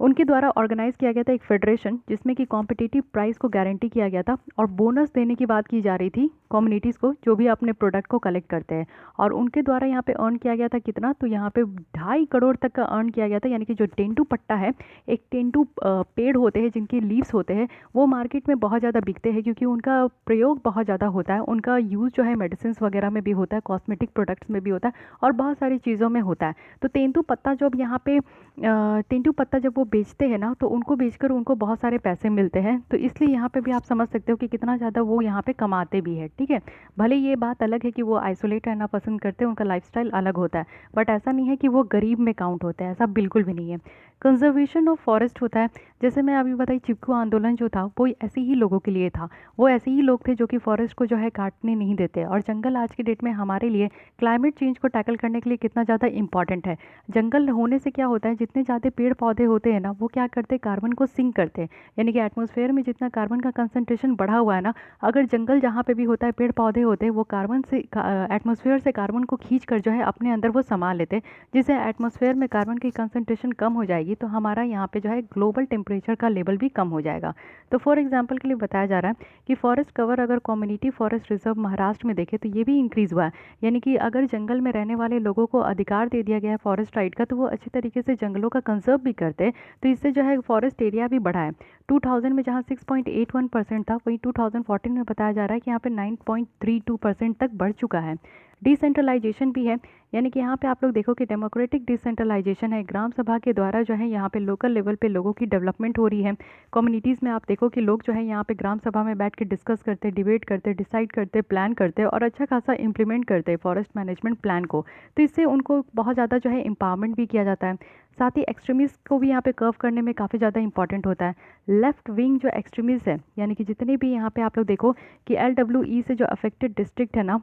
उनके द्वारा ऑर्गेनाइज किया गया था एक फेडरेशन, जिसमें कि कॉम्पिटिटिव प्राइस को गारंटी किया गया था और बोनस देने की बात की जा रही थी कम्युनिटीज़ को जो भी अपने प्रोडक्ट को कलेक्ट करते हैं। और उनके द्वारा यहाँ पे अर्न किया गया था कितना, तो यहाँ पे 2.5 करोड़ तक का अर्न किया गया था। यानी कि जो तेंदू पत्ता है, एक तेंदू पेड़ होते हैं जिनके लीव्स होते हैं, वो मार्केट में बहुत ज़्यादा बिकते हैं क्योंकि उनका प्रयोग बहुत ज़्यादा होता है। उनका यूज़ जो है मेडिसिन वगैरह में भी होता है, कॉस्मेटिक प्रोडक्ट्स में भी होता है और बहुत सारी चीज़ों में होता है। तो तेंदू पत्ता जब यहाँ पे तेंदू पत्ता जब वो बेचते हैं ना, तो उनको बेचकर उनको बहुत सारे पैसे मिलते हैं। तो इसलिए यहाँ पे भी आप समझ सकते हो कि कितना ज़्यादा वो यहाँ पे कमाते भी है। ठीक है, भले ये बात अलग है कि वो आइसोलेट रहना पसंद करते हैं, उनका लाइफस्टाइल अलग होता है, बट ऐसा नहीं है कि वो गरीब में काउंट होते हैं, ऐसा बिल्कुल भी नहीं है। कंजर्वेशन ऑफ फॉरेस्ट होता है, जैसे मैं अभी बताई चिपकू आंदोलन जो था वो ऐसे ही लोगों के लिए था। वो ऐसे ही लोग थे जो कि फॉरेस्ट को जो है काटने नहीं देते। और जंगल आज की डेट में हमारे लिए क्लाइमेट चेंज को टैकल करने के लिए कितना ज़्यादा इंपॉर्टेंट है। जंगल होने से क्या होता है, जितने ज़्यादा पेड़ पौधे होते हैं ना, वो क्या करते हैं, कार्बन को सिंक करते हैं। यानी कि एटमॉस्फेयर में जितना कार्बन का कंसंट्रेशन बढ़ा हुआ है ना, अगर जंगल जहाँ पे भी होता है, पेड़ पौधे होते हैं, वो कार्बन से एटमॉस्फेयर से कार्बन को खींच कर जो है अपने अंदर वो समा लेते हैं, जिससे एटमॉस्फेयर में कार्बन की कंसंट्रेशन कम हो जाएगी, तो हमारा यहाँ पे जो है ग्लोबल टेम्परेचर का लेवल भी कम हो जाएगा। तो फॉर एग्जांपल के लिए बताया जा रहा है कि फॉरेस्ट कवर अगर कम्युनिटी फॉरेस्ट रिजर्व महाराष्ट्र में देखें तो ये भी इंक्रीज़ हुआ है। यानी कि अगर जंगल में रहने वाले लोगों को अधिकार दे दिया गया है फॉरेस्ट राइट का, तो वो अच्छे तरीके से जंगलों का कंजर्व भी करते हैं। तो इससे जो है फॉरेस्ट एरिया भी बढ़ा है। 2000 में जहाँ 6.81% था, वहीं 2014 में बताया जा रहा है कि यहाँ पे 9.32% तक बढ़ चुका है। डिसेंट्रलाइजेशन भी है, यानी कि यहाँ पे आप लोग देखो कि डेमोक्रेटिक डिसेंट्रलाइजेशन है। ग्राम सभा के द्वारा जो है यहाँ पे लोकल लेवल पे लोगों की डेवलपमेंट हो रही है। कम्युनिटीज़ में आप देखो कि लोग जो है यहाँ पे ग्राम सभा में बैठ के डिस्कस करते, डिबेट करते, डिसाइड करते, प्लान करते और अच्छा खासा इंप्लीमेंट करते फॉरेस्ट मैनेजमेंट प्लान को। तो इससे उनको बहुत ज़्यादा जो है एम्पावरमेंट भी किया जाता है। साथ ही एक्सट्रीमिस्ट को भी यहाँ पे कर्व करने में काफ़ी ज़्यादा इंपॉर्टेंट होता है। लेफ्ट विंग जो एक्सट्रीमिस्ट है, यानी कि जितने भी यहाँ पे आप लोग देखो कि LWE से जो अफेक्टेड डिस्ट्रिक्ट है ना,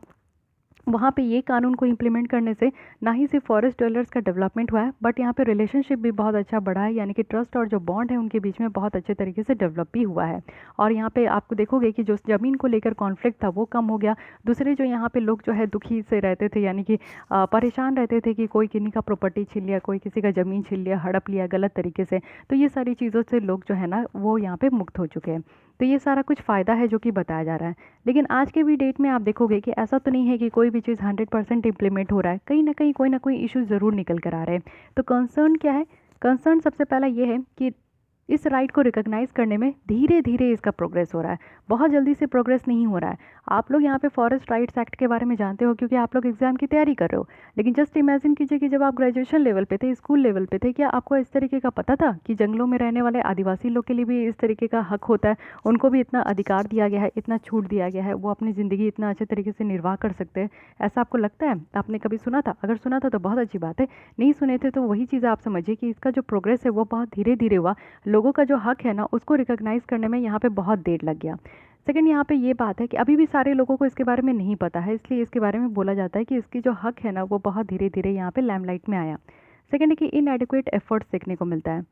वहाँ पे ये कानून को इम्प्लीमेंट करने से ना ही सिर्फ फॉरेस्ट ड्वेलर्स का डेवलपमेंट हुआ है, बट यहाँ पे रिलेशनशिप भी बहुत अच्छा बढ़ा है। यानी कि ट्रस्ट और जो बॉन्ड है उनके बीच में बहुत अच्छे तरीके से डेवलप भी हुआ है। और यहाँ पे आपको देखोगे कि जो ज़मीन को लेकर कॉन्फ्लिक्ट था वो कम हो गया। दूसरे जो यहाँ पे लोग जो है दुखी से रहते थे, यानी कि परेशान रहते थे कि कोई किन्हीं का प्रॉपर्टी छीन लिया, कोई किसी का ज़मीन छीन लिया, हड़प लिया गलत तरीके से, तो ये सारी चीज़ों से लोग जो है ना वो यहाँ पे मुक्त हो चुके हैं। तो ये सारा कुछ फ़ायदा है जो कि बताया जा रहा है। लेकिन आज के भी डेट में आप देखोगे कि ऐसा तो नहीं है कि कोई भी चीज़ 100% इम्प्लीमेंट हो रहा है। कहीं ना कहीं कोई ना कोई इशू ज़रूर निकल कर आ रहे हैं। तो कंसर्न क्या है, कंसर्न सबसे पहला ये है कि इस राइट को रिकॉग्नाइज़ करने में धीरे धीरे इसका प्रोग्रेस हो रहा है, बहुत जल्दी से प्रोग्रेस नहीं हो रहा है। आप लोग यहाँ पे फॉरेस्ट राइट्स एक्ट के बारे में जानते हो क्योंकि आप लोग एग्जाम की तैयारी कर रहे हो। लेकिन जस्ट इमेजिन कीजिए कि जब आप ग्रेजुएशन लेवल पे थे, स्कूल लेवल पे थे, क्या आपको इस तरीके का पता था कि जंगलों में रहने वाले आदिवासी लोग के लिए भी इस तरीके का हक होता है, उनको भी इतना अधिकार दिया गया है, इतना छूट दिया गया है, वो अपनी ज़िंदगी इतना अच्छे तरीके से निर्वाह कर सकते हैं? ऐसा आपको लगता है? आपने कभी सुना था? अगर सुना था तो बहुत अच्छी बात है, नहीं सुने थे तो वही चीज़ आप समझिए कि इसका जो प्रोग्रेस है वो बहुत धीरे धीरे हुआ। लोगों का जो हक है ना उसको रिकॉग्नाइज़ करने में यहाँ पे बहुत देर लग गया। सेकंड, यहाँ पे ये बात है कि अभी भी सारे लोगों को इसके बारे में नहीं पता है, इसलिए इसके बारे में बोला जाता है कि इसकी जो हक है ना वो बहुत धीरे धीरे यहाँ पे लैमलाइट में आया। सेकंड है कि इनएडिक्वेट एफर्ट्स देखने को मिलता है,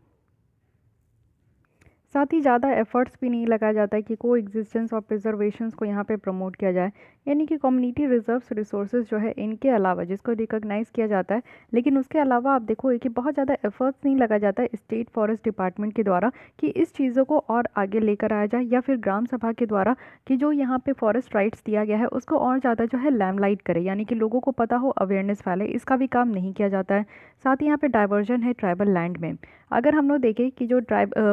साथ ही ज़्यादा एफर्ट्स भी नहीं लगाया जाता है कि को एग्जिस्टेंस और प्रिजर्वेशंस को यहाँ पे प्रमोट किया जाए। यानी कि कम्युनिटी रिजर्व्स रिसोर्सेज जो है इनके अलावा जिसको रिकॉग्नाइज़ किया जाता है, लेकिन उसके अलावा आप देखोगे कि बहुत ज़्यादा एफर्ट्स नहीं लगाया जाता है स्टेट फॉरेस्ट डिपार्टमेंट के द्वारा कि इस चीज़ों को और आगे लेकर आया जाए, या फिर ग्राम सभा के द्वारा कि जो यहाँ पे फॉरेस्ट राइट्स दिया गया है उसको और ज़्यादा जो है लैमलाइट करे, यानी कि लोगों को पता हो, अवेयरनेस फैले, इसका भी काम नहीं किया जाता है। साथ ही यहाँ पे डाइवर्जन है ट्राइबल लैंड में। अगर हम लोग देखें कि जो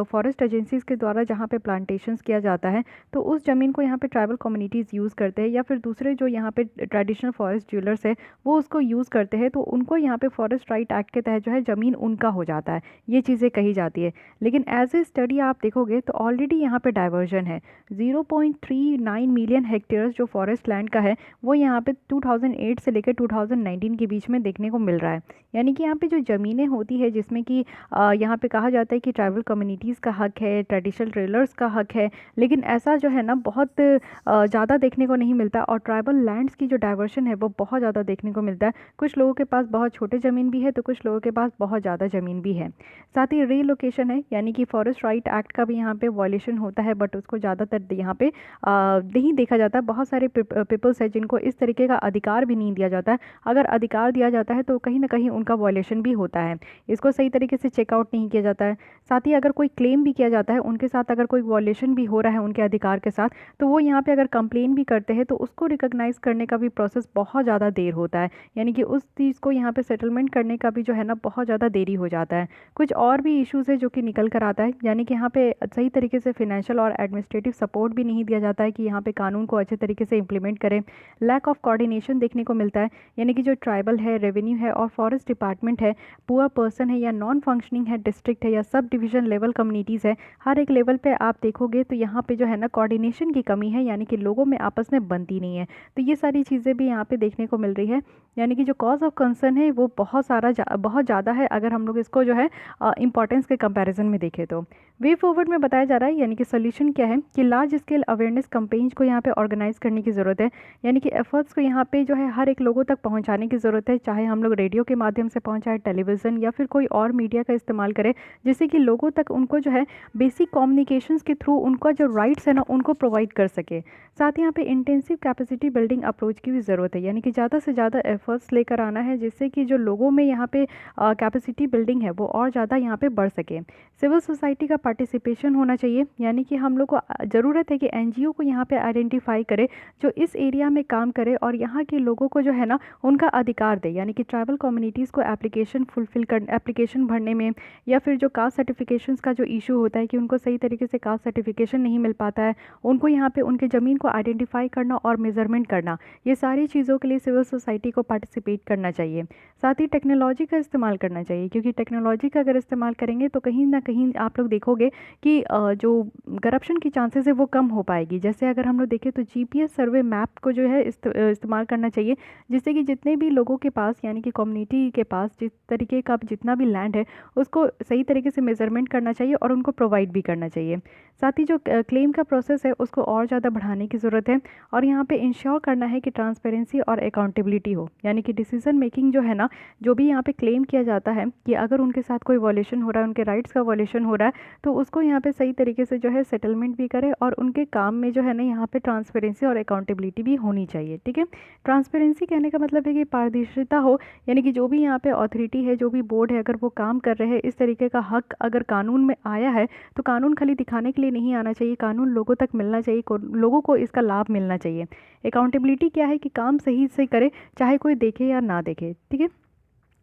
फॉरेस्ट एजेंसी एजेंसीज़ के द्वारा जहाँ पे प्लांटेशंस किया जाता है, तो उस ज़मीन को यहाँ पे ट्राइबल कम्युनिटीज़ यूज़ करते हैं, या फिर दूसरे जो यहाँ पे ट्रेडिशनल फॉरेस्ट डीलर्स है वो उसको यूज़ करते हैं, तो उनको यहाँ पे फॉरेस्ट राइट एक्ट के तहत जो है ज़मीन उनका हो जाता है, ये चीज़ें कही जाती है। लेकिन एज ए स्टडी आप देखोगे तो ऑलरेडी यहाँ पे डाइवर्जन है। 0.39 मिलियन हेक्टेयर्स जो फॉरेस्ट लैंड का है वो यहाँ पे 2008 से लेकर 2019 के बीच में देखने को मिल रहा है। यानी कि यहाँ पे जो ज़मीनें होती है जिसमें कि यहाँ पे कहा जाता है कि ट्राइबल कम्युनिटीज़ का हक है, ट्रेडिशनल ट्रेलर्स का हक है, लेकिन ऐसा जो है ना बहुत ज़्यादा देखने को नहीं मिलता। और ट्राइबल लैंड्स की जो डाइवर्शन है वो बहुत ज़्यादा देखने को मिलता है। कुछ लोगों के पास बहुत छोटे ज़मीन भी है तो कुछ लोगों के पास बहुत ज़्यादा ज़मीन भी है। साथ ही रीलोकेशन है, यानी कि फॉरेस्ट राइट एक्ट का भी यहाँ पे वॉयलेशन होता है, बट उसको ज़्यादातर यहाँ पे नहीं देखा जाता। बहुत सारे पीपल्स है जिनको इस तरीके का अधिकार भी नहीं दिया जाता है। अगर अधिकार दिया जाता है तो कहीं ना कहीं उनका वॉयलेशन भी होता है, इसको सही तरीके से चेकआउट नहीं किया जाता है। साथ ही अगर कोई क्लेम भी किया जाता है उनके साथ, अगर कोई वॉयलेशन भी हो रहा है उनके अधिकार के साथ, तो वो यहाँ पे अगर कंप्लेन भी करते हैं तो उसको रिकॉग्नाइज करने का भी प्रोसेस बहुत ज़्यादा देर होता है। यानी कि उस चीज़ को यहाँ पे सेटलमेंट करने का भी जो है ना बहुत ज़्यादा देरी हो जाता है। कुछ और भी इश्यूज़ है जो कि निकल कर आता है, यानी कि यहाँ पे सही तरीके से फिनेंशियल और एडमिनिस्ट्रेटिव सपोर्ट भी नहीं दिया जाता है कि यहाँ पे कानून को अच्छे तरीके से इम्प्लीमेंट करें। लैक ऑफ कोऑर्डिनेशन देखने को मिलता है, यानी कि जो ट्राइबल है, रेवेन्यू है और फॉरेस्ट डिपार्टमेंट है, पुअर पर्सन है या नॉन फंक्शनिंग है, डिस्ट्रिक्ट है या सब डिवीज़न लेवल कम्युनिटीज़ है, हर एक लेवल पे आप देखोगे तो यहाँ पे जो है ना कोऑर्डिनेशन की कमी है, यानी कि लोगों में आपस में बनती नहीं है। तो ये सारी चीज़ें भी यहाँ पे देखने को मिल रही है। यानी कि जो कॉज ऑफ कंसर्न है वो बहुत ज़्यादा है अगर हम लोग इसको जो है इंपॉर्टेंस के कंपैरिजन में देखें तो। वे फॉरवर्ड में बताया जा रहा है, यानी कि सोल्यूशन क्या है कि लार्ज स्केल अवेयरनेस कैंपेन्स को यहाँ पे ऑर्गेनाइज करने की ज़रूरत है। यानी कि एफर्ट्स को यहाँ पे जो है हर एक लोगों तक पहुँचाने की ज़रूरत है, चाहे हम लोग रेडियो के माध्यम से पहुँचाए, टेलीविज़न या फिर कोई और मीडिया का इस्तेमाल करें, जिससे कि लोगों तक उनको जो है बेसिक कम्युनिकेशंस के थ्रू उनका जो राइट्स है ना उनको प्रोवाइड कर सके। साथ ही यहाँ पे इंटेंसिव कैपेसिटी बिल्डिंग अप्रोच की भी ज़रूरत है, यानी कि ज़्यादा से ज़्यादा एफर्ट्स लेकर आना है जिससे कि जो लोगों में यहाँ पे कैपेसिटी बिल्डिंग है वो और ज़्यादा यहाँ पे बढ़ सके। सिविल सोसाइटी का पार्टिसिपेशन होना चाहिए, यानी कि हम लोग को ज़रूरत है कि एनजीओ को यहाँ पे आइडेंटिफाई करे जो इस एरिया में काम करे और यहाँ के लोगों को जो है ना उनका अधिकार दे। यानी कि ट्राइबल कम्युनिटीज़ को एप्लीकेशन भरने में, या फिर जो कास्ट सर्टिफिकेशंस का जो इशू होता है कि उनको सही तरीके से कास्ट सर्टिफिकेशन नहीं मिल पाता है, उनको यहाँ पे उनके ज़मीन को आइडेंटिफाई करना और मेजरमेंट करना, ये सारी चीज़ों के लिए सिविल सोसाइटी को पार्टिसिपेट करना चाहिए। साथ ही टेक्नोलॉजी का इस्तेमाल करना चाहिए, क्योंकि टेक्नोलॉजी का अगर इस्तेमाल करेंगे तो कहीं ना कहीं आप लोग देखोगे कि जो करप्शन की चांसेस है वो कम हो पाएगी। जैसे अगर हम लोग देखें तो जीपीएस सर्वे मैप को जो है इस्तेमाल करना चाहिए, जिससे कि जितने भी लोगों के पास, यानी कि कम्युनिटी के पास जिस तरीके का जितना भी लैंड है उसको सही तरीके से मेजरमेंट करना चाहिए और उनको प्रोवाइड भी करना चाहिए। साथ ही जो क्लेम का प्रोसेस है उसको और ज़्यादा बढ़ाने की ज़रूरत है, और यहाँ पे इंश्योर करना है कि ट्रांसपेरेंसी और अकाउंटेबिलिटी हो। यानी कि डिसीजन मेकिंग जो है ना, जो भी यहाँ पे क्लेम किया जाता है कि अगर उनके साथ कोई वॉयलेशन हो रहा है, उनके राइट्स का वॉयलेशन हो रहा है, तो उसको यहाँ पे सही तरीके से जो है सेटलमेंट भी करे, और उनके काम में जो है ना यहाँ पे ट्रांसपेरेंसी और अकाउंटेबिलिटी भी होनी चाहिए। ठीक है, ट्रांसपेरेंसी कहने का मतलब है कि पारदर्शिता हो, यानी कि जो भी यहाँ पे अथॉरिटी है, जो भी बोर्ड है, अगर वो काम कर रहे हैं, इस तरीके का हक अगर कानून में आया है तो कानून खाली दिखाने के लिए नहीं आना चाहिए, कानून लोगों तक मिलना चाहिए, लोगों को इसका लाभ मिलना चाहिए। अकाउंटेबिलिटी क्या है कि काम सही से करे, चाहे कोई देखे या ना देखे। ठीक है,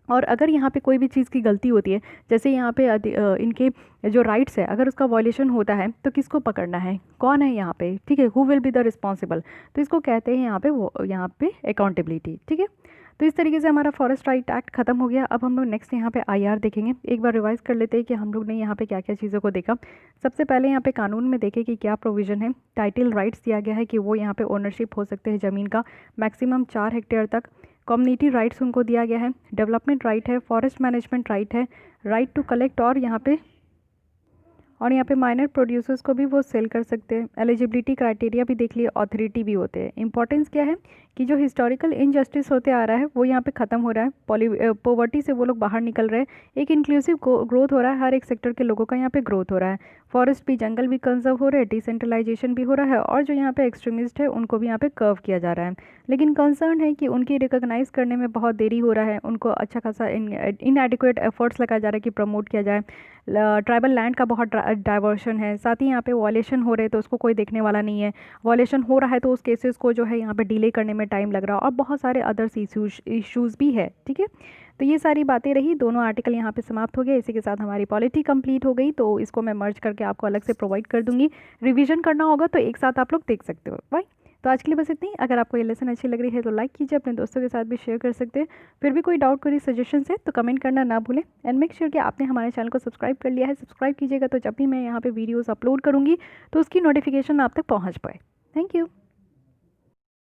और अगर यहाँ पे कोई भी चीज़ की गलती होती है, जैसे यहाँ पे इनके जो राइट्स है अगर उसका वॉयलेशन होता है तो किसको पकड़ना है, कौन है यहाँ पे, ठीक है, who will be the responsible, तो इसको कहते हैं यहाँ पे अकाउंटेबिलिटी। ठीक है, तो इस तरीके से हमारा फॉरेस्ट राइट एक्ट खत्म हो गया। अब हम लोग नेक्स्ट यहाँ पे आईआर देखेंगे। एक बार रिवाइज कर लेते हैं कि हम लोग ने यहाँ पे क्या क्या चीज़ों को देखा। सबसे पहले यहाँ पे कानून में देखें कि क्या प्रोविज़न है। टाइटल राइट्स दिया गया है कि वो यहाँ पे ओनरशिप हो सकते हैं ज़मीन का मैक्सिमम 4 हेक्टेयर तक। कम्युनिटी राइट्स उनको दिया गया है, डेवलपमेंट राइट है, फॉरेस्ट मैनेजमेंट राइट है, राइट टू कलेक्ट, और यहाँ पे माइनर प्रोड्यूसर्स को भी वो सेल कर सकते हैं। एलिजिबिलिटी क्राइटेरिया भी देख लिए, ऑथोरिटी भी होते हैं। इंपॉर्टेंस क्या है कि जो हिस्टोरिकल इनजस्टिस होते आ रहा है वो यहाँ पे ख़त्म हो रहा है, पॉवर्टी से वो लोग बाहर निकल रहे हैं, एक इंक्लूसिव ग्रोथ हो रहा है, हर एक सेक्टर के लोगों का यहाँ पे ग्रोथ हो रहा है। फॉरेस्ट भी, जंगल भी कंजर्व हो रहे हैं, डिसेंट्रलाइजेशन भी हो रहा है, और जो यहाँ पे एक्सट्रीमिस्ट है उनको भी यहाँ पे कर्व किया जा रहा है। लेकिन कंसर्न है कि उनकी रिकॉग्नाइज करने में बहुत देरी हो रहा है, उनको अच्छा खासा इनएडिक्वेट एफर्ट्स लगाया जा रहा है कि प्रमोट किया जाए। ट्राइबल लैंड का बहुत डाइवर्शन है, साथ ही यहाँ पे वॉयलेशन हो रहे हैं तो उसको कोई देखने वाला नहीं है, वॉयलेशन हो रहा है तो उस केसेस को जो है यहाँ पे डिले करने में टाइम लग रहा है, और बहुत सारे अदर्स इश्यूज़ भी है। ठीक है, तो ये सारी बातें रही, दोनों आर्टिकल यहाँ पे समाप्त हो गए। इसी के साथ हमारी पॉलिटी कंप्लीट हो गई, तो इसको मैं मर्ज करके आपको अलग से प्रोवाइड कर दूंगी। रिवीजन करना होगा तो एक साथ आप लोग देख सकते हो। बाय। तो आज के लिए बस इतनी। अगर आपको ये लेसन अच्छी लग रही है तो लाइक कीजिए, अपने दोस्तों के साथ भी शेयर कर सकते हैं। फिर भी कोई डाउट कोई सजेशन है तो कमेंट करना ना भूलें, एंड मेक श्योर कि आपने हमारे चैनल को सब्सक्राइब कर लिया है। सब्सक्राइब कीजिएगा तो जब भी मैं यहाँ पे वीडियोस अपलोड करूँगी तो उसकी नोटिफिकेशन आप तक पहुँच पाए। Thank you.